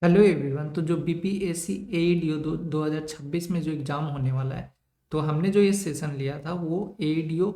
Hello everyone. तो जो BPSC एईडीओ 2026 में जो एग्ज़ाम होने वाला है, तो हमने जो ये सेशन लिया था वो एईडीओ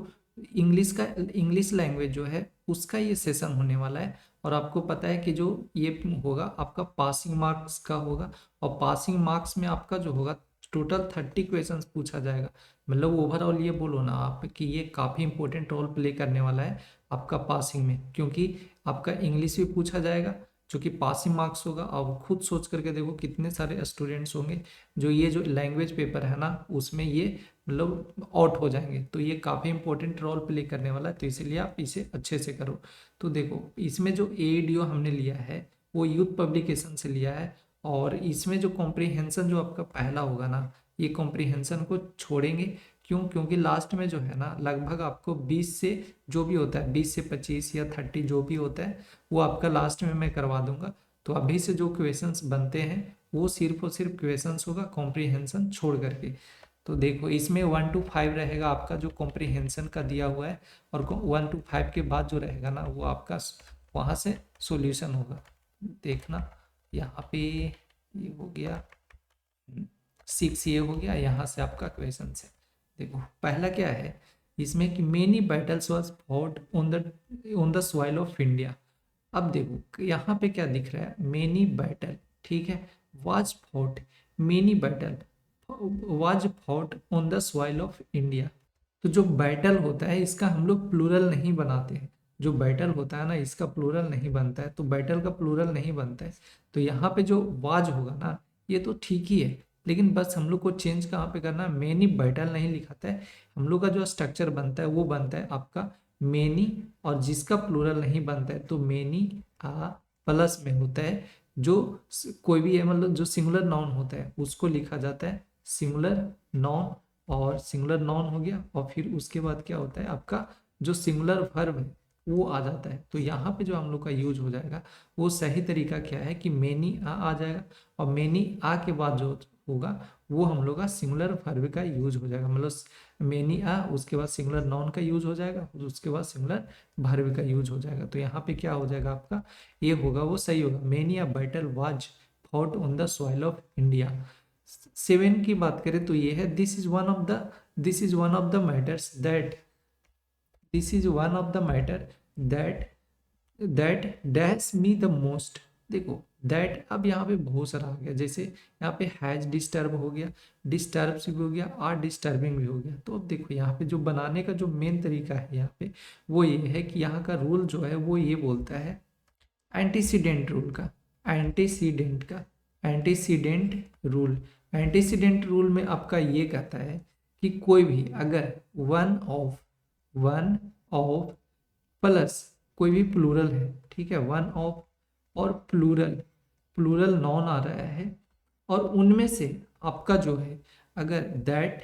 इंग्लिश लैंग्वेज जो है उसका ये सेशन होने वाला है। और आपको पता है कि जो ये होगा आपका पासिंग मार्क्स का होगा। और पासिंग मार्क्स में आपका जो होगा टोटल 30 क्वेश्चंस पूछा जाएगा। मतलब ओवरऑल ये बोलो ना आप कि ये काफ़ी इंपॉर्टेंट रोल प्ले करने वाला है आपका पासिंग में, क्योंकि आपका इंग्लिश भी पूछा जाएगा जो कि पासिंग मार्क्स होगा। और खुद सोच करके देखो कितने सारे स्टूडेंट्स होंगे जो ये जो लैंग्वेज पेपर है ना उसमें ये मतलब आउट हो जाएंगे। तो ये काफ़ी इंपॉर्टेंट रोल प्ले करने वाला है, तो इसीलिए आप इसे अच्छे से करो। तो देखो इसमें जो एडीओ हमने लिया है वो यूथ पब्लिकेशन से लिया है। और इसमें जो कॉम्प्रिहेंशन जो आपका पहला होगा ना, ये कॉम्प्रिहेंशन को छोड़ेंगे। क्यों? क्योंकि लास्ट में जो है ना लगभग आपको 20 से जो भी होता है 20 से 25 या 30 जो भी होता है वो आपका लास्ट में मैं करवा दूंगा। तो अभी से जो क्वेश्चंस बनते हैं वो सिर्फ और सिर्फ क्वेश्चंस होगा कॉम्प्रिहेंशन छोड़ करके। तो देखो इसमें 1 to 5 रहेगा आपका जो कॉम्प्रिहेंशन का दिया हुआ है। और 1 to 5 के बाद जो रहेगा ना वो आपका वहाँ से सॉल्यूशन होगा। देखना यहाँ पे ये हो गया 6, ये हो गया। यहाँ से आपका क्वेश्चन है। देखो पहला क्या है इसमें कि many battles was fought on the soil of India. अब देखो यहाँ पे क्या दिख रहा है, मेनी बैटल, ठीक है। Was fought, many battle was fought on the soil of India. तो जो बैटल होता है इसका हम लोग प्लूरल नहीं बनाते हैं। जो बैटल होता है ना इसका प्लूरल नहीं बनता है, तो बैटल का प्लूरल नहीं बनता है। तो यहाँ पे जो वाज होगा ना ये तो ठीक ही है, लेकिन बस हम लोग को चेंज कहाँ पे करना है, मेनी बैटल नहीं लिखाता है। हम लोग का जो स्ट्रक्चर बनता है वो बनता है आपका मेनी, और जिसका प्लूरल नहीं बनता है तो मेनी आ प्लस में होता है। जो कोई भी है मतलब जो सिंगुलर नाउन होता है उसको लिखा जाता है सिंगुलर नाउन। और सिंगुलर नाउन हो गया और फिर उसके बाद क्या होता है आपका जो सिंगुलर वर्ब है वो आ जाता है। तो यहाँ पे जो हम लोग का यूज हो जाएगा वो सही तरीका क्या है कि मेनी आ जाएगा। और मेनी आ के बाद जो होगा वो हम लोग का सिंगुलर वर्ब का यूज हो जाएगा। मतलब मेनी आ उसके बाद सिंगुलर नाउन का यूज हो जाएगा, उसके बाद सिंगुलर वर्ब का यूज हो जाएगा। तो यहाँ पे क्या हो जाएगा आपका ये होगा वो सही होगा। Many a battle was fought on the soil of India. 7 की बात करें तो ये है this is one of the matters that this is one of the matter that that dash me the most. देखो दैट अब यहाँ पे बहुत सारा आ गया, जैसे यहाँ पे हैज डिस्टर्ब हो गया, डिस्टर्ब्स भी हो गया, आर डिस्टर्बिंग भी हो गया। तो अब देखो यहाँ पे जो बनाने का जो मेन तरीका है यहाँ पे वो ये है कि यहाँ का रूल जो है वो ये बोलता है एंटीसीडेंट रूल का। एंटीसीडेंट का एंटीसीडेंट रूल एंटीसीडेंट रूल में आपका ये कहता है कि कोई भी अगर वन ऑफ प्लस कोई भी प्लूरल है, ठीक है, वन ऑफ और प्लूरल प्लूरल नॉन आ रहा है और उनमें से आपका जो है अगर दैट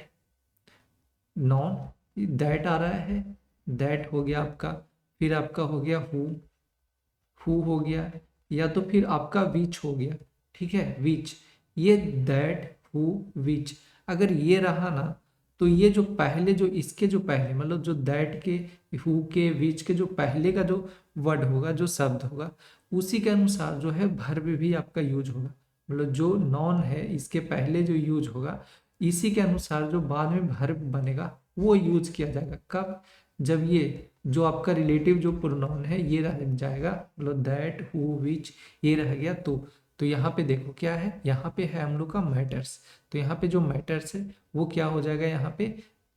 नॉन दैट आ रहा है, दैट हो गया आपका, फिर आपका हो गया हु हो गया, या तो फिर आपका विच हो गया, ठीक है, विच। ये दैट हु विच अगर ये रहा ना तो ये जो पहले जो इसके जो पहले मतलब जो दैट के हु के विच के जो पहले का जो वर्ड होगा जो शब्द होगा उसी के अनुसार जो है वर्ब भी आपका यूज होगा। मतलब जो नॉन है इसके पहले जो यूज होगा इसी के अनुसार जो बाद में वर्ब बनेगा वो यूज किया जाएगा। कब? जब ये जो आपका रिलेटिव जो प्रोनाउन है ये रह जाएगा, मतलब दैट हु विच ये रह गया। तो यहाँ पे देखो क्या है, यहाँ पे है हम लोग का मैटर्स। तो यहाँ पे जो मैटर्स है वो क्या हो जाएगा यहाँ पे,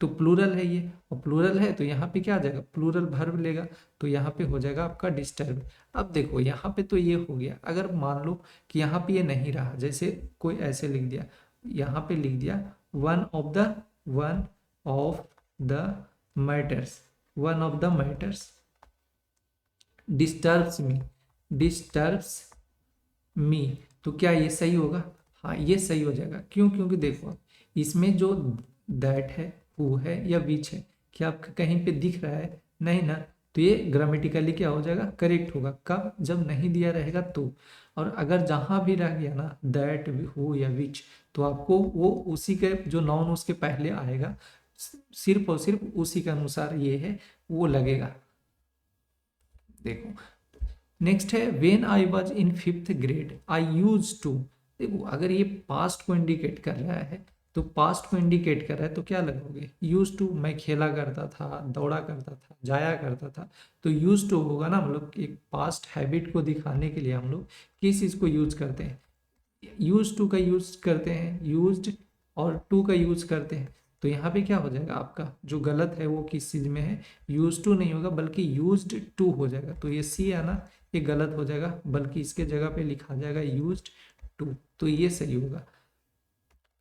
तो प्लूरल है ये, और प्लूरल है तो यहाँ पे क्या आ जाएगा प्लूरल वर्ब लेगा। तो यहाँ पे हो जाएगा आपका डिस्टर्ब। अब देखो यहाँ पे तो ये हो गया, अगर मान लो कि यहाँ पे ये नहीं रहा, जैसे कोई ऐसे लिख दिया, यहाँ पे लिख दिया one of the matters one of the matters disturbs me disturbs me. तो क्या ये सही होगा? हाँ ये सही हो जाएगा। क्यों? क्योंकि देखो इसमें जो दैट है हु है या विच है, क्या आपका कहीं पे दिख रहा है? नहीं ना। तो ये ग्रामेटिकली क्या हो जाएगा करेक्ट होगा। कब? जब नहीं दिया रहेगा तो। और अगर जहाँ भी रह गया ना दैट हु या विच तो आपको वो उसी के जो नाउन उसके पहले आएगा सिर्फ और सिर्फ उसी के अनुसार ये है वो लगेगा। देखो नेक्स्ट है when I was in 5th grade I use to. देखो अगर ये पास्ट को इंडिकेट कर रहा है तो पास्ट को इंडिकेट कर रहा है तो क्या लगाओगे, यूज टू। मैं खेला करता था, दौड़ा करता था, जाया करता था, तो यूज टू होगा ना। मतलब एक पास्ट हैबिट को दिखाने के लिए हम लोग किस चीज को यूज करते हैं, यूज टू का यूज करते हैं, यूज्ड और टू का यूज करते हैं। तो यहाँ पे क्या हो जाएगा, आपका जो गलत है वो किस चीज में है, यूज टू नहीं होगा बल्कि यूज्ड टू हो जाएगा। तो ये सी है ना, ये गलत हो जाएगा, बल्कि इसके जगह पे लिखा जाएगा यूज्ड टू, तो ये सही होगा।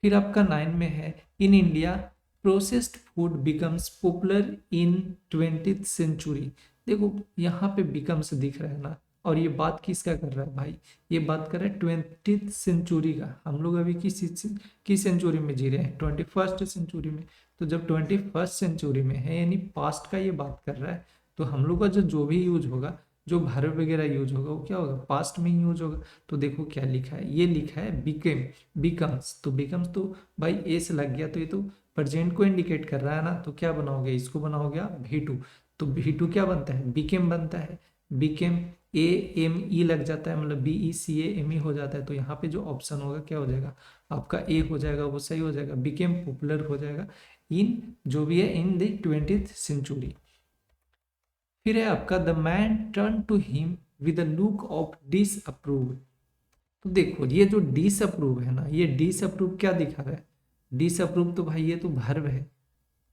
फिर आपका 9 में है in India processed food becomes popular in 20th century. देखो यहाँ पे बिकम्स दिख रहा है ना, और ये बात किसका कर रहा है भाई, ये बात कर रहा है 20th सेंचुरी का। हम लोग अभी किस सेंचुरी में जी रहे हैं, 21st सेंचुरी में। तो जब 21st सेंचुरी में है यानी पास्ट का ये बात कर रहा है, तो हम लोग का जो भी यूज होगा, जो वर्ब वगैरह यूज होगा वो क्या होगा, पास्ट में ही यूज होगा। तो देखो क्या लिखा है, ये लिखा है बिकेम, बिकम्स। तो बिकम्स तो भाई ए से लग गया, तो ये तो प्रेजेंट को इंडिकेट कर रहा है ना, तो क्या बनाओगे, इसको बनाओगे आप V2। तो V2 क्या बनता है, बिकेम बनता है। बिकेम AME लग जाता है, मतलब BECAME हो जाता है। तो यहाँ पे जो ऑप्शन होगा क्या हो जाएगा, आपका ए हो जाएगा, वो सही हो जाएगा। बिकेम पॉपुलर हो जाएगा इन, जो भी है, इन द 20th सेंचुरी। फिर है आपका the man turn to him with a look of disapprove. तो देखो ये जो डिसअप्रूव है ना, ये डिसअप्रूव क्या दिखा रहा है, डिसअप्रूव तो भाई ये तो वर्ब है,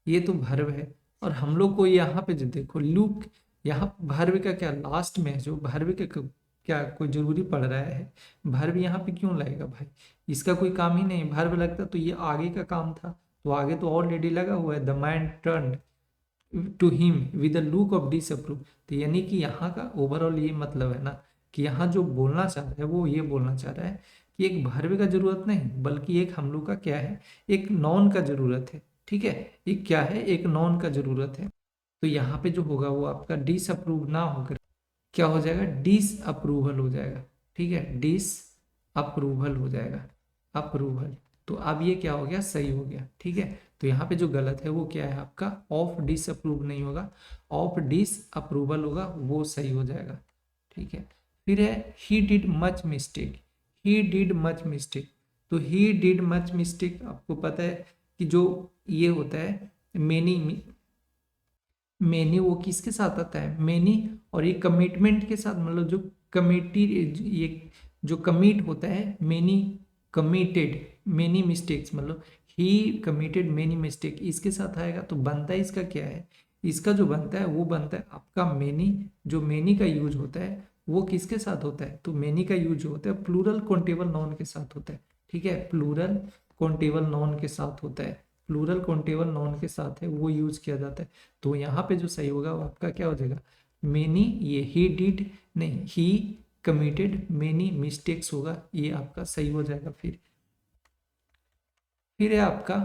ये तो वर्ब है। और हम लोग को यहाँ पे जो देखो लुक, यहाँ वर्ब का क्या लास्ट में है, जो वर्ब के क्या कोई जरूरी पड़ रहा है, वर्ब यहाँ पे क्यों लगेगा भाई, इसका कोई काम ही नहीं। वर्ब लगता तो ये आगे का काम था, तो आगे तो ऑलरेडी लगा हुआ है, the man turn to him with a look of disapprove. तो यानी कि यहाँ का ओवरऑल ये मतलब है ना, कि यहाँ जो बोलना चाह रहा है वो ये बोलना चाह रहा है कि एक वर्ब का जरूरत नहीं, बल्कि एक हम लोग का क्या है, एक नॉन का जरूरत है। ठीक है, एक क्या है, एक नॉन का जरूरत है। तो यहाँ पे जो होगा वो आपका डिसअप्रूव ना होकर क्या हो जाएगा, डिस अप्रूवल हो जाएगा। ठीक है, डिस अप्रूवल हो जाएगा, अप्रूवल। तो अब ये क्या हो गया, सही हो गया। ठीक है, तो यहाँ पे जो गलत है वो क्या है आपका, ऑफ डिस अप्रूव नहीं होगा, ऑफ डिस अप्रूवल होगा, वो सही हो जाएगा। ठीक है, फिर है he did much mistake, he did much mistake. तो ही डिड मच मिस्टेक, आपको पता है कि जो ये होता है मेनी, मेनी वो किसके साथ आता है, मेनी, और ये कमिटमेंट के साथ, मतलब जो कमिटी, ये जो कमिट होता है, मेनी कमिटेड मेनी मिस्टेक्स, मतलब ही कमिटेड मेनी मिस्टेक, इसके साथ आएगा। तो बनता है इसका क्या है, इसका जो बनता है वो बनता है आपका मेनी। जो मेनी का यूज होता है वो किसके साथ होता है, तो मेनी का यूज होता है प्लूरल काउंटेबल नाउन के साथ होता है। ठीक है, प्लूरल काउंटेबल नाउन के साथ होता है, प्लूरल काउंटेबल नाउन के साथ है वो यूज किया जाता है। तो यहाँ पे जो सही होगा वो आपका क्या हो जाएगा, मेनी, ये ही डिड नहीं, ही कमिटेड मेनी मिस्टेक्स होगा, ये आपका सही हो जाएगा। फिर है आपका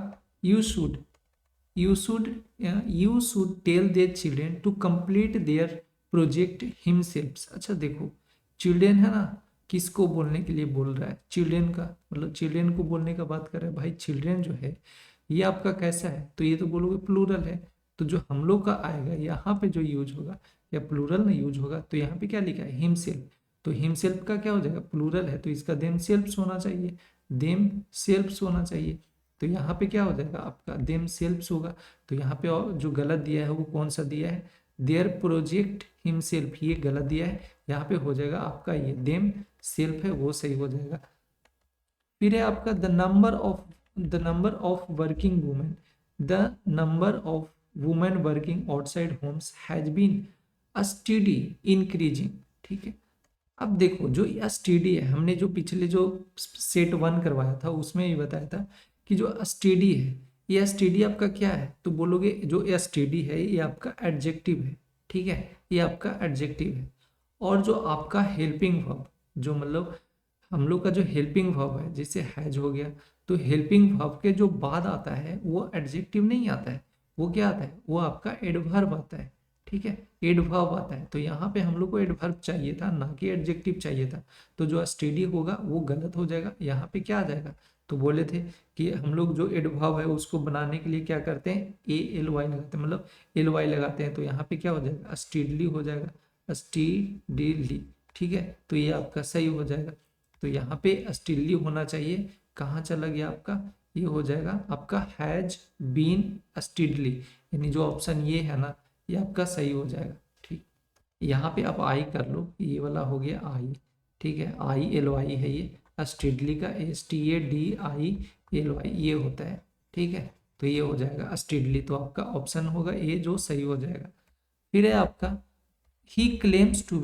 you should, you should, you should tell their children to complete their project himself. अच्छा देखो, चिल्ड्रेन है ना, किसको बोलने के लिए बोल रहा है, चिल्ड्रेन का, मतलब चिल्ड्रेन को बोलने का बात कर रहा है। भाई चिल्ड्रेन जो है ये आपका कैसा है, तो ये तो बोलोगे प्लूरल है। तो जो हम लोग का आएगा यहाँ पे जो यूज होगा, या प्लूरल में यूज होगा, तो यहाँ पे क्या लिखा है, हिमसेल्फ। तो हिमसेल्फ का क्या हो जाएगा, प्लूरल है तो इसका देम सेल्फ्स होना चाहिए, देम सेल्फ्स होना चाहिए। तो यहाँ पे क्या हो जाएगा आपका, देम सेल्फ्स होगा। तो यहाँ पे और जो गलत दिया है वो कौन सा दिया है, देयर प्रोजेक्ट हिमसेल्फ, ये गलत दिया है। यहाँ पे हो जाएगा आपका ये देम सेल्फ है, वो सही हो जाएगा। फिर है आपका the number of working women, the number of women working outside homes has been study increasing. ठीक है, अब देखो जो स्टडी है, हमने जो पिछले जो सेट 1 करवाया था उसमें ये बताया था कि जो स्टडी है, ये स्टडी आपका क्या है, तो बोलोगे जो स्टडी है ये आपका एडजेक्टिव है। ठीक है, ये आपका एडजेक्टिव है। और जो आपका हेल्पिंग वर्ब, जो मतलब हम लोग का जो हेल्पिंग वर्ब है, जैसे हैज हो गया, तो हेल्पिंग वर्ब के जो बाद आता है वो एडजेक्टिव नहीं आता है, वो क्या आता है, वो आपका एडवर्ब आता है। ठीक है, एडवर्ब आता है। तो यहाँ पे हम लोग को एडवर्ब चाहिए था, ना कि एडजेक्टिव चाहिए था। तो जो स्टडी होगा वो गलत हो जाएगा। यहाँ पे क्या आ जाएगा, तो बोले थे कि हम लोग जो एडवर्ब है उसको बनाने के लिए क्या करते हैं, ALY लगाते हैं, मतलब LY लगाते हैं। तो यहाँ पे क्या हो जाएगा, स्टीडली हो जाएगा, स्टीडली। ठीक है, तो ये आपका सही हो जाएगा। तो यहाँ पे स्टिलली होना चाहिए, कहाँ चला गया आपका, ये हो जाएगा आपका हैज बीन स्टिडली, यानी जो ऑप्शन ये है ना, ये आपका सही हो जाएगा। ठीक, यहाँ पे आप आई कर लो, ये वाला हो गया आई, ठीक है, आई एल वाई है ये, स्टिडली का STADIELY ये होता है, ठीक है, तो ये हो जाएगा स्टिडली, तो आपका ऑप्शन होगा ए जो सही हो जाएगा। फिर है आपका ही क्लेम्स टू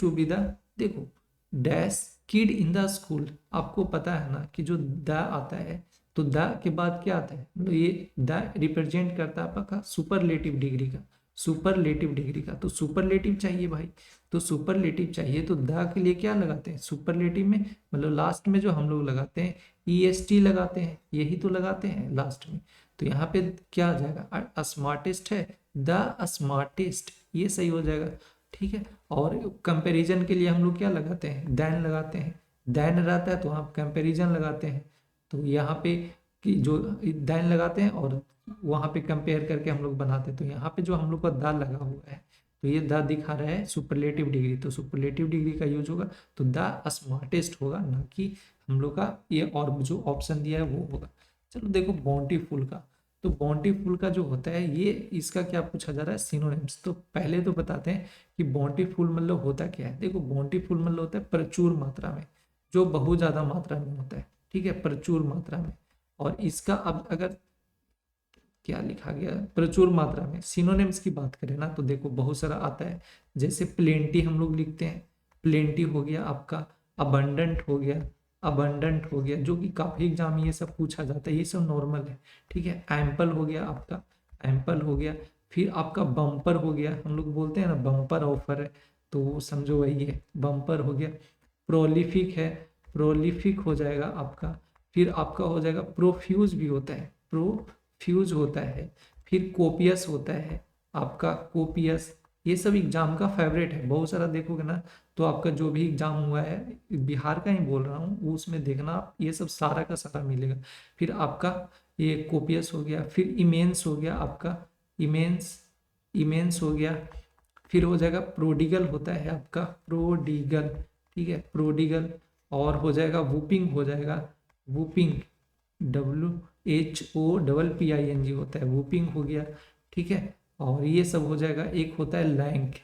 बी द, देखो dash kid in the school, आपको पता है ना कि जो द आता है तो द के बाद क्या आता है, मतलब ये द रिप्रेजेंट करता है आपका सुपरलेटिव डिग्री का, सुपरलेटिव डिग्री का, तो सुपरलेटिव चाहिए भाई, तो सुपरलेटिव चाहिए तो द के लिए क्या लगाते हैं सुपरलेटिव में, मतलब लास्ट में जो हम लोग लगाते हैं EST लगाते हैं, यही तो लगाते हैं लास्ट में। तो यहाँ पे क्या आ जाएगा, स्मार्टेस्ट है, द स्मार्टेस्ट, ये सही हो जाएगा, ठीक है। और कंपैरिजन के लिए हम लोग क्या लगाते हैं, देन लगाते हैं, देन रहता है तो आप कंपैरिजन लगाते हैं, तो यहाँ पे कि जो देन लगाते हैं और वहाँ पे कंपेयर करके हम लोग बनाते हैं, तो यहाँ पे जो हम लोग का द लगा हुआ है तो ये द दिखा रहा है सुपरलेटिव डिग्री, तो सुपरलेटिव डिग्री का यूज होगा तो द स्मार्टेस्ट होगा, ना कि हम लोग का ये और जो ऑप्शन दिया है वो होगा। चलो देखो बाउंटीफुल का, तो बाउंटीफुल का जो होता है ये, इसका क्या पूछा जा रहा है सिनोनिम्स, तो पहले तो बताते हैं कि बाउंटीफुल मतलब होता क्या है। देखो बाउंटीफुल मतलब होता है प्रचुर मात्रा में, जो बहुत ज्यादा मात्रा में होता है, ठीक है, प्रचुर मात्रा में। और इसका अब अगर क्या लिखा गया प्रचुर मात्रा में, सिनोनिम्स की बात करें ना तो देखो बहुत सारा आता है, जैसे प्लेंटी हम लोग लिखते हैं, प्लेंटी हो गया आपका, अबंडेंट हो गया, अबंडेंट हो गया, जो कि काफी एग्जाम में ये सब पूछा जाता है, ये सब नॉर्मल है, ठीक है। एम्पल हो गया आपका, एम्पल हो गया, फिर आपका बम्पर हो गया, हम लोग बोलते हैं ना बम्पर ऑफर है, तो वो समझो वही है, बम्पर हो गया। प्रोलिफिक है, प्रोलिफिक हो जाएगा आपका, फिर आपका हो जाएगा प्रोफ्यूज भी होता है, फ्यूज होता है, फिर कोपियस होता है आपका, कोपियस, ये सब एग्जाम का फेवरेट है, बहुत सारा देखोगे ना तो आपका जो भी एग्जाम हुआ है, बिहार का ही बोल रहा हूँ, वो उसमें देखना आप ये सब सारा का सारा मिलेगा। फिर आपका ये कोपियस हो गया, फिर इमेंस हो गया आपका, इमेंस, इमेंस हो गया, फिर हो जाएगा प्रोडिगल होता है आपका, प्रोडिगल, ठीक है, प्रोडिगल। और हो जाएगा वूपिंग हो जाएगा, वूपिंग, WHOPPING होता है, वूपिंग हो गया, ठीक है। और ये सब हो जाएगा, एक होता है लैंक,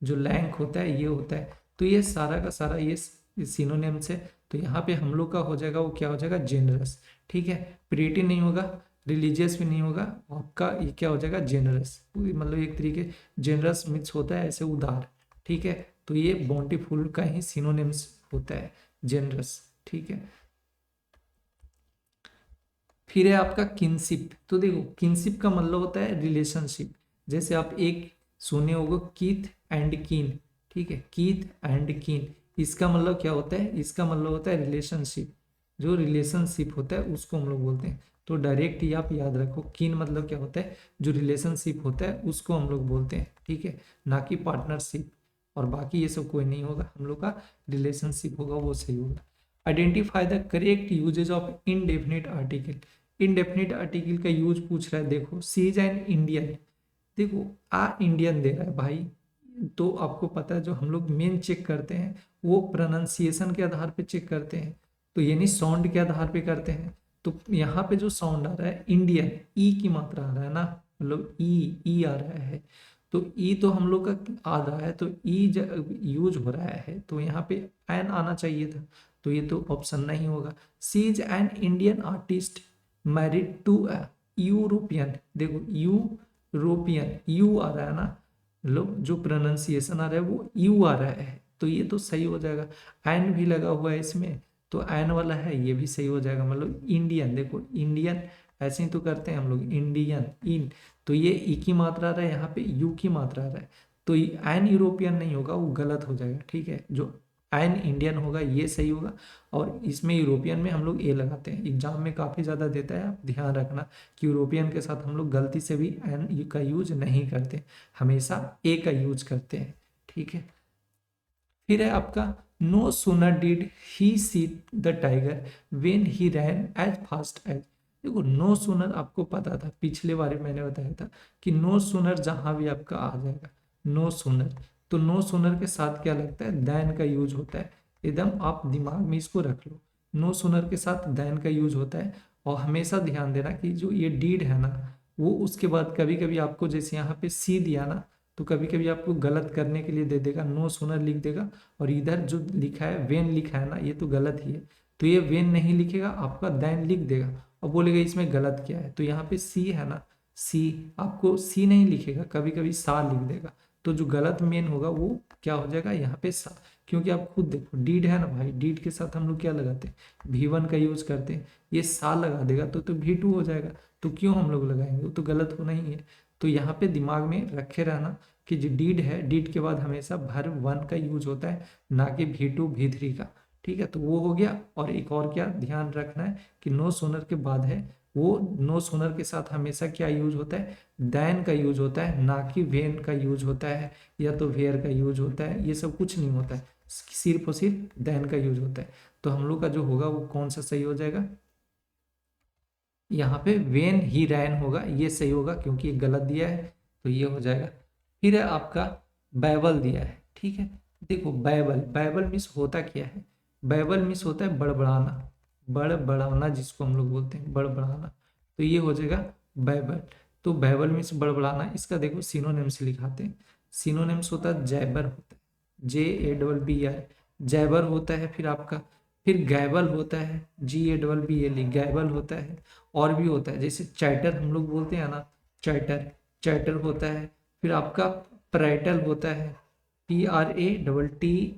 जो लैंक होता है ये होता है, तो ये सारा का सारा ये सिनोनिम्स है। तो यहाँ पे हम लोग का हो जाएगा, वो क्या हो जाएगा जेनरस, ठीक है, प्रीटी नहीं होगा, रिलीजियस भी नहीं होगा, आपका ये क्या हो जाएगा जेनरस, मतलब एक तरीके जेनरस मिक्स होता है ऐसे उदार, ठीक है। तो ये बाउंटीफुल का ही सिनोनिम्स होता है जेनरस, ठीक है। फिर है आपका किनशिप, तो देखो किनशिप का मतलब होता है रिलेशनशिप, जैसे आप एक सुने होगा कीथ एंड कीन, ठीक है, कीथ एंड कीन, इसका मतलब क्या होता है, इसका मतलब होता है रिलेशनशिप, जो रिलेशनशिप होता है उसको हम लोग बोलते हैं। तो डायरेक्ट ही आप याद रखो, कीन मतलब क्या होता है, जो रिलेशनशिप होता है उसको हम लोग बोलते हैं, ठीक है, ना कि पार्टनरशिप। और बाकी ये सब कोई नहीं होगा, हम लोग का रिलेशनशिप होगा वो सही होगा। Identify the correct usage of indefinite article, indefinite article का यूज पूछ रहा है, देखो सी इज एन इंडियन, देखो आ इंडियन दे रहा है भाई, तो आपको पता है जो हम लोग मेन चेक करते हैं वो प्रोनाउंसिएशन के आधार पे चेक करते हैं, तो यानी साउंड के आधार पे करते हैं। तो यहाँ पे जो साउंड आ रहा है इंडियन, ई की मात्रा आ रहा है ना, मतलब ई आ रहा है, तो ई तो हम लोग का आ रहा है, तो ई यूज हो रहा है, तो यहाँ पे एन आना चाहिए था, तो ये तो ऑप्शन नहीं होगा। She is an Indian artist married to European, देखो यूरोपियन, यू आ रहा है ना, मतलब जो प्रोनाउंसिएशन आ रहा है वो यू आ रहा है, तो ये तो सही हो जाएगा। एन भी लगा हुआ है इसमें, तो एन वाला है ये भी सही हो जाएगा, मतलब इंडियन, देखो इंडियन ऐसे ही तो करते हैं हम लोग, इंडियन इन, तो ये ई की मात्रा आ रहा है, यहाँ पे यू की मात्रा आ रहा है, तो एन यूरोपियन नहीं होगा, वो गलत हो जाएगा, ठीक है, जो एन इंडियन होगा ये सही होगा। और इसमें यूरोपियन में हम लोग ए लगाते हैं, एग्जाम में काफ़ी ज़्यादा देता है, आप ध्यान रखना कि यूरोपियन के साथ हम लोग गलती से भी एन का यूज नहीं करते, हमेशा ए का यूज करते हैं, ठीक है। फिर है आपका no sooner did he see the tiger when he ran as fast as, देखो नो सूनर आपको पता था, पिछले बार मैंने बताया था कि नो सूनर जहां भी आपका आ जाएगा, नो सूनर, तो नो सूनर के साथ क्या लगता है, देन का यूज होता है। एकदम आप दिमाग में इसको रख लो, नो सूनर के साथ देन का यूज होता है। और हमेशा ध्यान देना कि जो ये डीड है ना, वो उसके बाद कभी कभी आपको, जैसे यहाँ पे सी दिया ना, तो कभी कभी आपको गलत करने के लिए दे देगा, नो सूनर लिख देगा, और इधर जो लिखा है वेन लिखा है ना, ये तो गलत ही है, तो ये वेन नहीं लिखेगा, आपका देन लिख देगा और बोलेगा इसमें गलत क्या है। तो यहाँ पे सी है ना, सी आपको सी नहीं लिखेगा, कभी कभी सा लिख देगा। तो जो गलत मेन होगा वो क्या हो जाएगा यहाँ पे सा, क्योंकि आप खुद देखो डीड है ना भाई, डीड के साथ हम लोग क्या लगाते हैं, V1 का यूज करते हैं, ये सा लगा देगा तो V2 हो जाएगा। तो क्यों हम लोग लगाएंगे, वो तो गलत होना ही है। तो यहाँ पे दिमाग में रखे रहना कि जो डीड है, डीड के बाद हमेशा भर वन का यूज होता है, ना कि V2 V3 का। ठीक है, तो वो हो गया। और एक और क्या ध्यान रखना है कि नो सोनर के बाद है, वो नो सोनर के साथ हमेशा क्या यूज होता है, देन का यूज होता है, ना कि वेन का यूज होता है या तो वेयर का यूज होता है, ये सब कुछ नहीं होता है, सिर्फ और सिर्फ देन का यूज होता है। तो हम लोग का जो होगा वो कौन सा सही हो जाएगा, यहाँ पे वेन ही रैन होगा, ये सही होगा क्योंकि ये गलत दिया है, तो ये हो जाएगा। फिर है आपका बैबल दिया है। ठीक है, देखो बैबल, बैबल मीन्स होता क्या है, बैबल मीन्स होता है बड़बड़ाना, बड़बड़ाना जिसको हम लोग बोलते हैं बड़बड़ाना, तो ये हो जाएगा बैबल। तो बैबल मीन्स बड़बड़ाना, इसका देखो सिनोनिम्स लिखाते हैं। सिनोनिम्स होता है जैबर होता है, JABBER, जैबर होता है। फिर आपका, फिर गैबल होता है, GABBLE, गैबल होता है। और भी होता है, जैसे चैटर हम लोग बोलते हैं ना, चैटर, चैटर होता है। फिर आपका प्रैटल होता है, PRATTLE,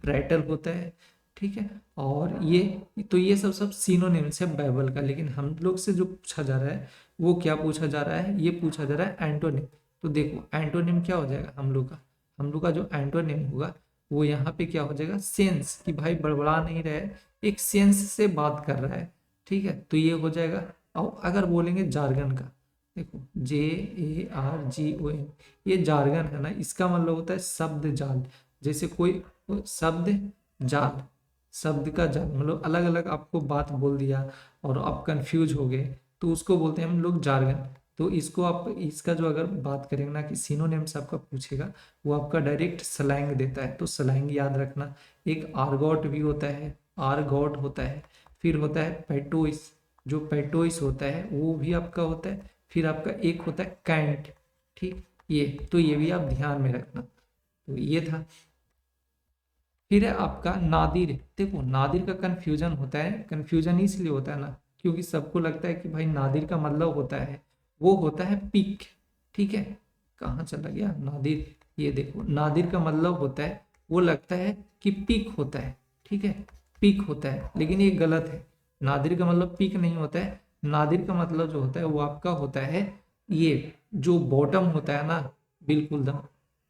प्रैटल होता है। ठीक है, और ये, तो ये सब सब सिनोनिम्स है बाइबल का। लेकिन हम लोग से जो पूछा जा रहा है वो क्या पूछा जा रहा है, ये पूछा जा रहा है एंटोनिम। तो देखो एंटोनिम क्या हो जाएगा हम लोग का जो एंटोनिम होगा वो यहाँ पे क्या हो जाएगा, सेंस, कि भाई बड़बड़ा नहीं रहा है, एक सेंस से बात कर रहा है। ठीक है, तो ये हो जाएगा। और अगर बोलेंगे जार्गन का, देखो JARGON, ये जार्गन है ना, इसका मतलब होता है शब्द जाल। जैसे कोई शब्द जाल, शब्द का जाल मतलब अलग अलग आपको बात बोल दिया और आप कंफ्यूज हो गए, तो उसको बोलते हैं हम लोग जार्गन। तो इसको आप, इसका जो अगर बात करेंगे ना कि सिनोनिम्स आपका पूछेगा, वो आपका डायरेक्ट स्लैंग देता है। तो स्लैंग याद रखना, एक आर्गोट भी होता है, आर्गोट होता है। फिर होता है पेटोइस, जो पेटोइस होता है वो भी आपका होता है। फिर आपका एक होता है कैंट। ठीक, ये तो ये भी आप ध्यान में रखना। तो ये था। फिर है आपका नादिर। देखो नादिर का कंफ्यूजन होता है, कंफ्यूजन इसलिए होता है ना क्योंकि सबको लगता है कि भाई नादिर का मतलब होता है, वो होता है पिक। ठीक है, कहाँ चला गया नादिर, ये देखो नादिर का मतलब होता है, वो लगता है कि पिक होता है। ठीक है, पिक होता है, लेकिन ये गलत है। नादिर का मतलब पिक नहीं होता है। नादिर का मतलब जो होता है वो आपका होता है, ये जो बॉटम होता है ना, बिल्कुल दम,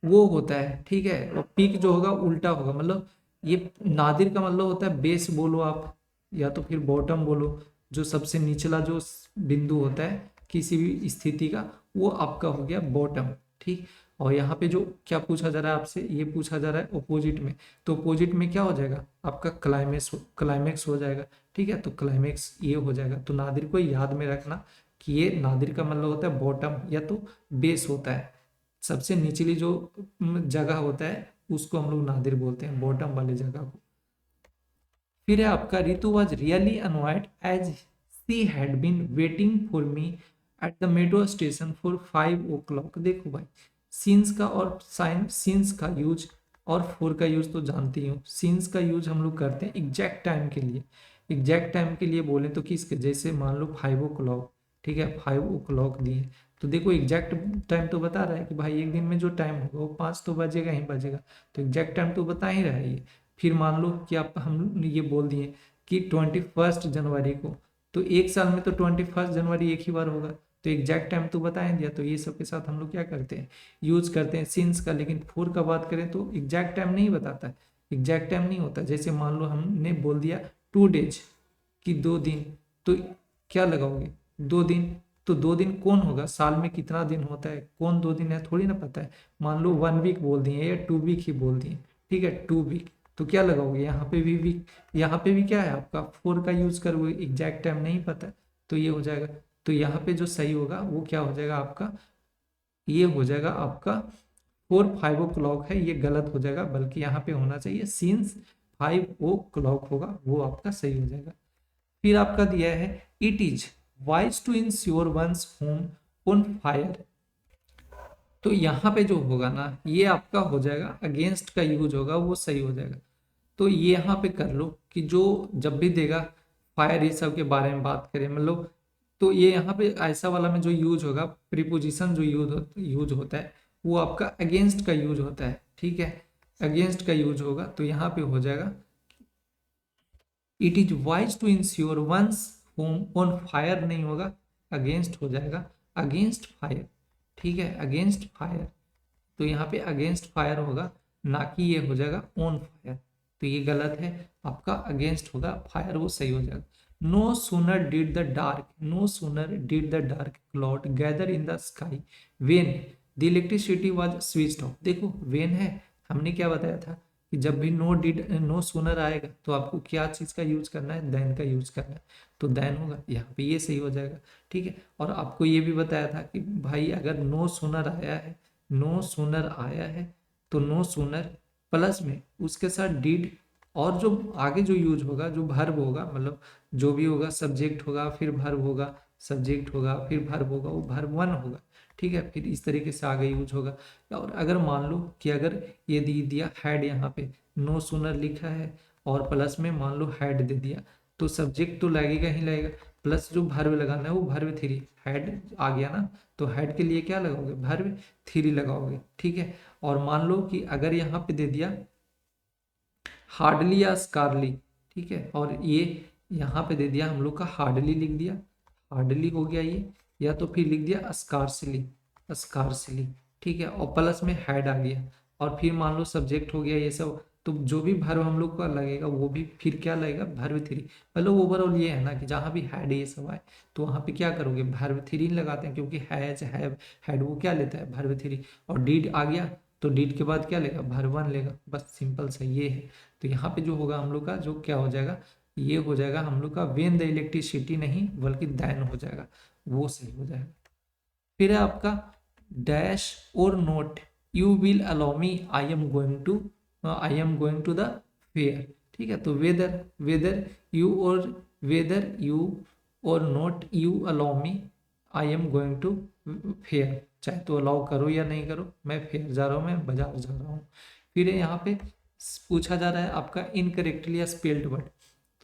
वो होता है। ठीक है, और पीक जो होगा उल्टा होगा। मतलब ये नादिर का मतलब होता है बेस बोलो आप, या तो फिर बॉटम बोलो, जो सबसे निचला जो बिंदु होता है किसी भी स्थिति का, वो आपका हो गया बॉटम। ठीक, और यहाँ पे जो क्या पूछा जा रहा है आपसे, ये पूछा जा रहा है ओपोजिट में, तो ओपोजिट में क्या हो जाएगा आपका क्लाइमेक्स, क्लाइमेक्स हो जाएगा। ठीक है, तो क्लाइमेक्स ये हो जाएगा। तो नादिर को याद में रखना कि ये नादिर का मतलब होता है बॉटम या तो बेस होता है, सबसे निचली जो जगह होता है उसको हम लोग नादिर बोलते हैं, बॉटम वाली जगह को। फिर है आपका Ritu was really annoyed as she had been waiting for me at the metro station for 5 o'clock। देखो भाई, सीन्स का और साइन, सीन्स का यूज और फोर का यूज तो जानती ही हूँ। सीन्स का यूज हम लोग करते हैं एग्जैक्ट टाइम के लिए। एग्जैक्ट टाइम के लिए बोले तो किसके, जैसे मान लो 5 o'clock। ठीक है, 5 o'clock दिए, तो देखो एग्जैक्ट टाइम तो बता रहा है कि भाई एक दिन में जो टाइम होगा वो 5 तो बजेगा ही बजेगा, तो एग्जैक्ट टाइम तो बता ही रहा है ये। फिर मान लो कि आप, हम ये बोल दिए कि 21 जनवरी को, तो एक साल में तो 21 जनवरी एक ही बार होगा, तो एग्जैक्ट टाइम तो बता ही दिया। तो ये सब के साथ हम लोग क्या करते हैं, यूज करते हैं सिंस का। लेकिन फोर का बात करें तो एग्जैक्ट टाइम नहीं बताता है, एग्जैक्ट टाइम नहीं होता। जैसे मान लो हमने बोल दिया 2 days कि 2 दिन, तो क्या लगाओगे 2 दिन, तो 2 दिन कौन होगा, साल में कितना दिन होता है, कौन 2 दिन है थोड़ी ना पता है। मान लो 1 week बोल दिए या 2 week ही बोल दिए। ठीक है, 2 week, तो क्या लगाओगे यहाँ पे भी वीक, यहाँ पे भी क्या है आपका फोर का यूज करोगे, एग्जैक्ट टाइम नहीं पता, तो ये हो जाएगा। तो यहाँ पे जो सही होगा वो क्या हो जाएगा आपका, ये हो जाएगा आपका 4 5 ओ क्लॉक है, ये गलत हो जाएगा, बल्कि यहाँ पे होना चाहिए सिंस 5 ओ क्लॉक होगा, वो आपका सही हो जाएगा। फिर आपका दिया है it is wise to insure one's home on fire. तो यहाँ पे जो होगा ना, ये आपका हो जाएगा अगेंस्ट का यूज होगा, वो सही हो जाएगा। तो ये यहाँ पे कर लो कि जो जब भी देगा फायर ये सब के बारे में बात करें, मतलब तो ये यहाँ पे ऐसा वाला में जो यूज होगा, प्रीपोजिशन जो यूज होता है वो आपका अगेंस्ट का यूज होता है, ठीक है, अगेंस्ट का यूज होगा। तो यहाँ पे हो जाएगा it is wise to insure one's home on fire, नहीं होगा, अगेंस्ट हो जाएगा, अगेंस्ट फायर, ठीक है, अगेंस्ट फायर। तो यहाँ पे अगेंस्ट फायर होगा, ना कि ये हो जाएगा ऑन फायर, तो ये गलत है, आपका अगेंस्ट होगा फायर, वो सही हो जाएगा। No sooner did the dark, no sooner did the dark cloud gather in the sky when the electricity was switched off. देखो वेन है, हमने क्या बताया था कि जब भी नो सूनर आएगा तो आपको क्या चीज का यूज करना है, देन का यूज करना है, तो देन होगा, यहाँ पे ये सही हो जाएगा, ठीक है। और आपको ये भी बताया था कि भाई अगर नो सूनर आया है, नो सूनर आया है तो नो सूनर प्लस में उसके साथ डिड, और जो आगे जो यूज होगा, जो भर्ब होगा, मतलब जो भी होगा, सब्जेक्ट होगा, फिर भर्ब होगा, सब्जेक्ट होगा, फिर भर्ब होगा, वो भर्ब 1 होगा, ठीक है, फिर इस तरीके से आगे यूज होगा। और अगर मान लो कि अगर ये दे दिया हैड, यहाँ पे नो सूनर लिखा है और प्लस में मान लो हैड दे दिया, तो सब्जेक्ट तो लगेगा ही लगेगा, प्लस जो भर्ब लगाना है वो भर्ब 3, हैड आ गया ना, तो हेड के लिए क्या लगाओगे, भर्ब 3 लगाओगे, ठीक है। और मान लो कि अगर यहाँ पे दे दिया हार्डली या स्कारली, ठीक है, और ये यहाँ पे दे दिया हम लोग का हार्डली लिख दिया, हार्डली हो गया ये, या तो फिर लिख दिया स्कारसली, स्कारसली, ठीक है, और प्लस में हेड आ गया, और फिर मान लो सब्जेक्ट हो गया ये सब, तो जो भी भर्व हम लोग का लगेगा वो भी फिर क्या लगेगा, भर्व 3। मतलब ओवरऑल ये है ना कि जहाँ भी हैड ये सब आए तो वहाँ पे क्या करोगे, भर्व 3 लगाते हैं, क्योंकि हैज हैव हैड वो क्या लेता है, भर्व 3। और डीड आ गया तो डीड के बाद क्या लेगा, भर्व 1 लेगा, बस सिंपल सा ये है। तो यहाँ पे जो होगा हम लोग का, जो क्या हो जाएगा, ये हो जाएगा हम लोग का वेन द इलेक्ट्रिसिटी, नहीं बल्कि देन हो जाएगा, वो सही हो जाएगा। फिर है आपका डैश और not, you will allow me, I am going to the fair, ठीक है। तो वेदर, वेदर यू और वेदर यू और not you allow me, I am going to fair, चाहे तो अलाउ करो या नहीं करो, मैं फेयर जा रहा हूँ, मैं बाजार जा रहा हूँ। फिर यहाँ पे पूछा जा रहा है आपका इनकरेक्टली या स्पेल्ड वर्ड,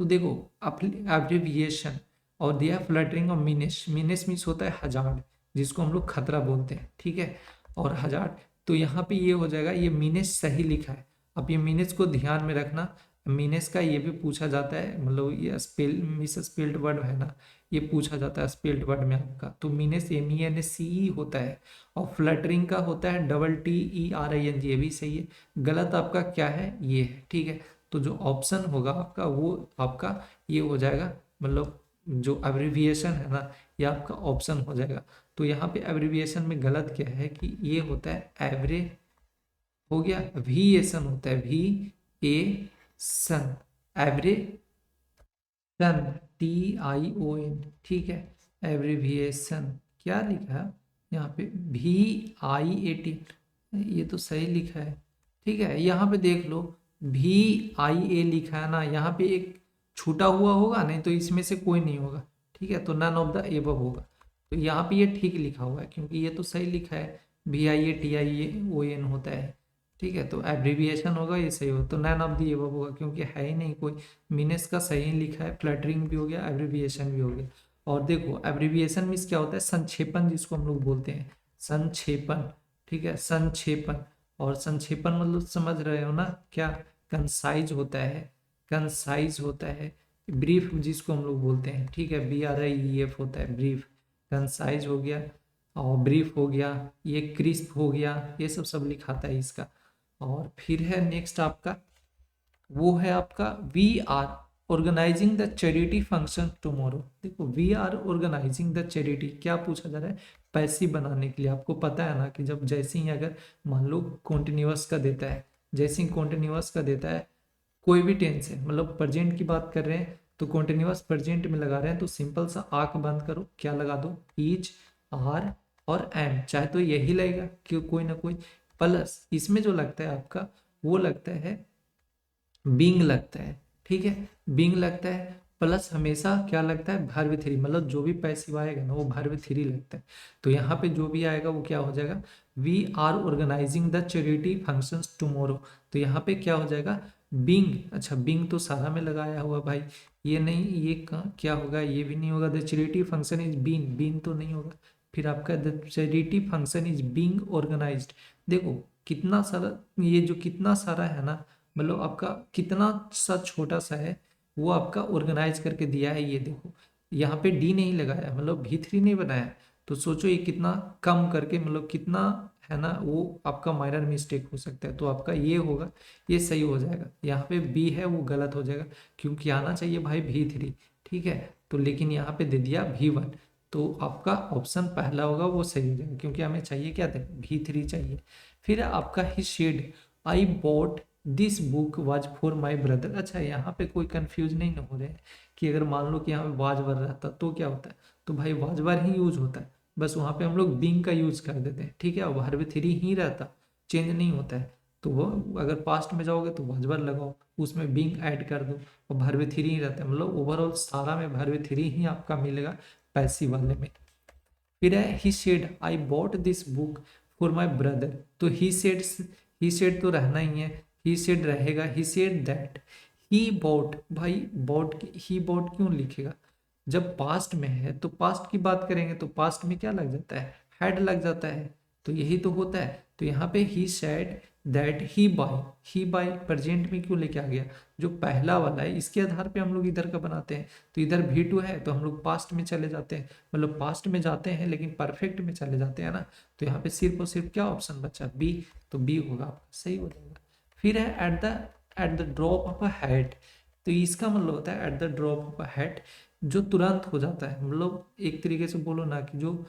तो देखो एब्रिविएशन और दिया फ्लटरिंग और मीनेस, मीनेस मीन्स होता है हजार्ड, जिसको हम लोग खतरा बोलते हैं, ठीक है, और हजार्ड, तो यहाँ पे ये हो जाएगा, ये मीनेस सही लिखा है। अब ये मीनेस को ध्यान में रखना, मीनेस का ये भी पूछा जाता है, मतलब ये स्पेल मिस स्पेल्ड वर्ड है ना, ये पूछा जाता है स्पेल्ड वर्ड में आपका, तो मीनेस MENSCE होता है, और फ्लटरिंग का होता है TTERING, ये भी सही है। गलत आपका क्या है, ये है, ठीक है। तो जो ऑप्शन होगा आपका वो आपका ये हो जाएगा, मतलब जो एब्रिविएशन है ना, ये आपका ऑप्शन हो जाएगा। तो यहाँ पे एब्रिविएशन में गलत क्या है कि ये होता है एवरे, हो गया, VASN होता है, VASN, एवरे सन, TION, ठीक है, एब्रिविएशन क्या लिखा है यहाँ पे, VIAT, ये तो सही लिखा है, ठीक है। यहाँ पे देख लो VIA लिखा है ना, यहाँ पे एक छूटा हुआ होगा, नहीं तो इसमें से कोई नहीं होगा, ठीक है, तो नन ऑफ द एबव होगा। तो यहाँ पे ये ठीक लिखा हुआ है, क्योंकि ये तो सही लिखा है, VIATION होता है, ठीक है, तो एब्रिविएशन होगा, ये सही हो, तो नन ऑफ द एबव होगा, क्योंकि है ही नहीं कोई। मीनेस का सही लिखा है, फ्लटरिंग भी हो गया, एब्रिविएशन भी हो गया। और देखो एब्रिविएशन मीन्स क्या होता है, संक्षेपण, जिसको हम लोग बोलते हैं संक्षेपण, ठीक है, संक्षेपण। और संक्षेपण मतलब समझ रहे हो ना, क्या कंसाइज होता है, कंसाइज होता है। ब्रीफ जिसको हम लोग बोलते हैं, ठीक है, BRIEF होता है ब्रीफ, कंसाइज हो गया, और ब्रीफ हो गया, ये क्रिस्प हो गया, ये सब लिखाता है इसका। और फिर है नेक्स्ट आपका, वो है आपका VR organizing the charity function tomorrow. देखो VR ऑर्गेनाइजिंग द चैरिटी, क्या पूछा जा रहा है, पैसिव बनाने के लिए। आपको पता है ना कि जब जैसे ही अगर मान लो कॉन्टिन्यूअस का देता है, जैसे ही कॉन्टिन्यूअस का देता है, कोई भी टेंस है, मतलब प्रेजेंट की बात कर रहे हैं तो कॉन्टिन्यूअस प्रेजेंट में लगा रहे हैं, तो सिंपल सा आंख बंद करो, क्या लगा दो, इज, आर और एम, चाहे तो यही लगेगा कि कोई ना कोई, प्लस इसमें जो लगता है आपका वो लगता है बिंग लगता है, ठीक है, बिंग लगता है। प्लस हमेशा क्या लगता है, वर्ब थ्री, मतलब जो भी पैसिव आएगा ना वो वर्ब थ्री लगता है। तो यहाँ पे जो भी आएगा वो क्या हो जाएगा, we are organizing the charity functions tomorrow. तो यहाँ पे क्या हो जाएगा, बिंग। अच्छा बिंग तो सारा में लगाया हुआ भाई, ये नहीं, ये क्या होगा, ये भी नहीं होगा। The charity function is been, been तो नहीं होगा। फिर आपका the charity function is being organized. देखो कितना सारा, ये जो कितना सारा है ना, मतलब आपका कितना सा छोटा सा है, वो आपका ऑर्गेनाइज करके दिया है। ये देखो यहाँ पे डी नहीं लगाया, मतलब भी थ्री नहीं बनाया। तो सोचो ये कितना कम करके, मतलब कितना है ना, वो आपका माइनर मिस्टेक हो सकता है। तो आपका ये होगा, ये सही हो जाएगा। यहाँ पे बी है वो गलत हो जाएगा, क्योंकि आना चाहिए भाई भी थ्री, ठीक है। तो लेकिन यहाँ पे दे दिया भी वन, तो आपका ऑप्शन पहला होगा वो सही हो जाएगा, क्योंकि हमें चाहिए क्या था, भी थ्री चाहिए। फिर आपका ही shed, I bought this book was for my brother. अच्छा यहाँ पे कोई कंफ्यूज नहीं हो रहे हैं कि अगर मान लो कि यहाँ पे वाज वर रहता तो क्या होता है, तो भाई वाज वर ही यूज होता है, बस वहाँ पे हम लोग बिंग का यूज कर देते हैं, ठीक है। वर्ब थ्री ही रहता, चेंज नहीं होता है। तो वो अगर पास्ट में जाओगे तो वाज वर लगाओ, उसमें बिंग ऐड कर दो, और वर्ब थ्री ही रहता है। मतलब ओवरऑल सारा में वर्ब थ्री ही आपका मिलेगा पैसिव वाले में। फिर है he said I bought this book for my brother. तो ही सेड तो रहना ही है, ही सेड रहेगा। ही सेड दैट ही बॉट, भाई बॉट, ही बॉट क्यों लिखेगा, जब पास्ट में है तो पास्ट की बात करेंगे तो पास्ट में क्या लग जाता है, हैड लग जाता है। तो यही तो होता है। तो यहाँ पे he said that he buy present में क्यों लेके आ गया, जो पहला वाला है इसके आधार पे हम लोग इधर का बनाते हैं। तो इधर भी टू है तो हम लोग पास्ट में चले जाते हैं, मतलब पास्ट में जाते हैं लेकिन परफेक्ट में चले जाते हैं ना। तो यहाँ पे सिर्फ और सिर्फ क्या ऑप्शन बचा, बी। तो बी होगा आपका, सही हो जाएगा। फिर है at the drop of a hat. तो इसका मतलब होता है at the drop of a hat, जो तुरंत हो जाता है, मतलब एक तरीके से बोलो ना कि जो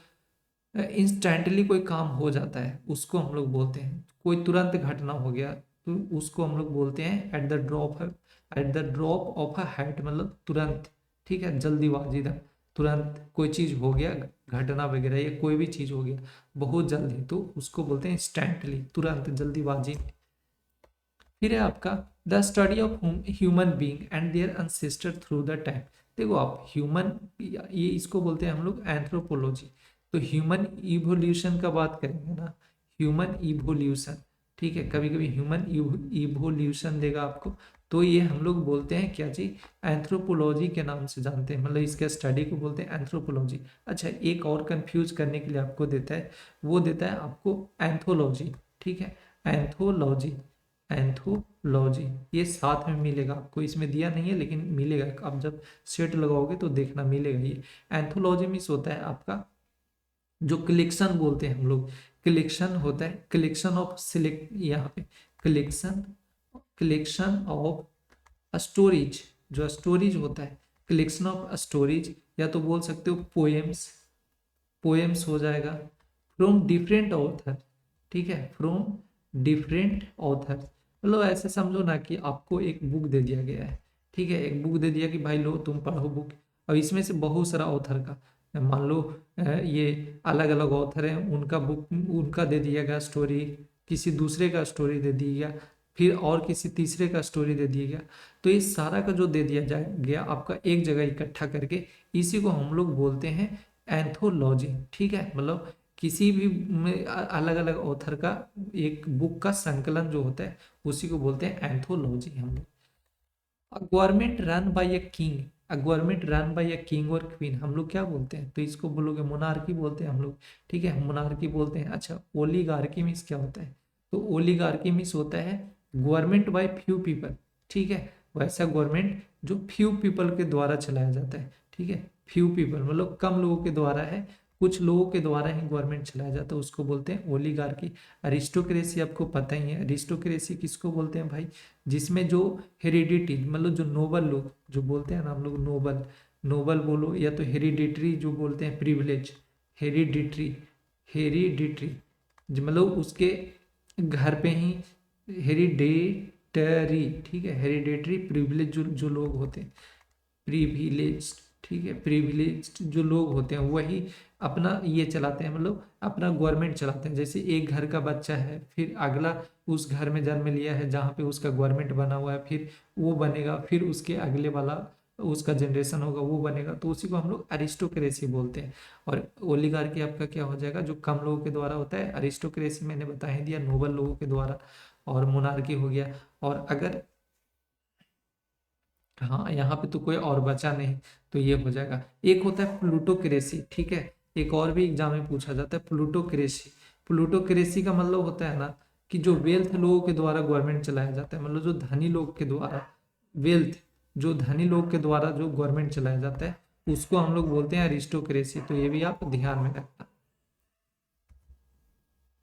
इंस्टेंटली कोई काम हो जाता है उसको हम लोग बोलते हैं, कोई तुरंत घटना हो गया तो उसको हम लोग बोलते हैं at the drop of a hat, मतलब तुरंत, ठीक है, जल्दीबाजी था, तुरंत कोई चीज हो गया, घटना वगैरह या कोई भी चीज हो गया बहुत जल्दी, तो उसको बोलते हैं इंस्टेंटली, तुरंत, जल्दीबाजी। फिर है आपका the study of human being and their ancestor through the time. देखो आप ह्यूमन, ये इसको बोलते हैं हम लोग एंथ्रोपोलॉजी। तो ह्यूमन इवोल्यूशन का बात करेंगे ना, ह्यूमन इवोल्यूशन, ठीक है, कभी कभी ह्यूमन इवोल्यूशन देगा आपको, तो ये हम लोग बोलते हैं क्या जी, एंथ्रोपोलॉजी के नाम से जानते हैं, मतलब इसके स्टडी को बोलते हैं एंथ्रोपोलॉजी। अच्छा एक और कंफ्यूज करने के लिए आपको देता है, वो देता है आपको एंथोलॉजी, ठीक है, एंथोलॉजी, एंथोलॉजी, ये साथ में मिलेगा आपको, इसमें दिया नहीं है लेकिन मिलेगा, आप जब सेट लगाओगे तो देखना मिलेगा। ये एंथोलॉजी मीन्स होता है आपका जो कलेक्शन बोलते हैं हम लोग, कलेक्शन होता है, कलेक्शन ऑफ सिलेक्ट, यहाँ पे कलेक्शन, कलेक्शन ऑफ स्टोरेज, जो स्टोरेज होता है, कलेक्शन ऑफ स्टोरेज, या तो बोल सकते हो पोएम्स, पोएम्स हो जाएगा, फ्रॉम डिफरेंट ऑथर, ठीक है, फ्रॉम डिफरेंट ऑथर, मतलब ऐसे समझो ना कि आपको एक बुक दे दिया गया है, ठीक है, एक बुक दे दिया कि भाई लो तुम पढ़ो बुक। अब इसमें से बहुत सारा ऑथर का, मान लो ये अलग अलग ऑथर हैं, उनका बुक, उनका दे दिया गया स्टोरी, किसी दूसरे का स्टोरी दे दिया गया, फिर और किसी तीसरे का स्टोरी दे दिया गया। तो ये सारा का जो दे दिया जा गया आपका एक जगह इकट्ठा करके, इसी को हम लोग बोलते हैं एंथोलॉजी, ठीक है। मतलब किसी भी में अलग अलग ऑथर का एक बुक का संकलन जो होता है उसी को बोलते हैं एंथोलॉजी हम लोग। A government run by a king, a government run by a king और क्वीन हम लोग क्या बोलते हैं, तो इसको बोलोगे मोनार्की बोलते हैं हम लोग, ठीक है, मोनार्की बोलते हैं। अच्छा ओलिगार्की मीन्स क्या होता है, तो ओलिगार्की मीन्स होता है गवर्नमेंट बाय फ्यू पीपल, ठीक है, वैसा गवर्नमेंट जो फ्यू पीपल के द्वारा चलाया जाता है, ठीक है, फ्यू पीपल मतलब कम लोगों के द्वारा है, कुछ लोगों के द्वारा ही गवर्नमेंट चलाया जाता है, उसको बोलते हैं ओलिगार्की। अरिस्टोक्रेसी आपको पता ही है, अरिस्टोक्रेसी किसको बोलते हैं भाई, जिसमें जो हेरिडिटी, मतलब जो नोबल लोग जो बोलते हैं ना हम लोग, नोबल, नोबल बोलो या तो हेरिडिटरी जो बोलते हैं प्रिविलेज, हेरिडिटरी, हेरिडिटरी मतलब उसके घर पे ही, हेरिडेटरी, ठीक है, हेरिडेटरी प्रिविलेज जो जो लोग होते हैं, प्रिविलेज, ठीक है। प्रिविलेज्ड जो लोग होते हैं वही अपना ये चलाते हैं, मतलब अपना गवर्नमेंट चलाते हैं। जैसे एक घर का बच्चा है, फिर अगला उस घर में जन्म लिया है जहाँ पे उसका गवर्नमेंट बना हुआ है, फिर वो बनेगा, फिर उसके अगले वाला उसका जनरेशन होगा वो बनेगा, तो उसी को हम लोग अरिस्टोक्रेसी बोलते हैं। और ओलिगार्की आपका क्या हो जाएगा, जो कम लोगों के द्वारा होता है। अरिस्टोक्रेसी मैंने बता ही दिया, नोबल लोगों के द्वारा। और मोनार्की हो गया। और अगर हाँ यहाँ पे तो कोई और बचा नहीं, तो ये हो जाएगा। एक होता है प्लूटोक्रेसी, ठीक है। एक और भी एग्जाम में पूछा जाता है प्लूटोक्रेसी। प्लूटोक्रेसी का मतलब होता है ना कि जो वेल्थ लोगों के द्वारा गवर्नमेंट चलाया जाता है, मतलब जो धनी लोग के द्वारा वेल्थ, जो धनी लोग के द्वारा जो गवर्नमेंट चलाया जाता है, उसको हम लोग बोलते हैं अरिस्टोक्रेसी। तो ये भी आप ध्यान में रखना।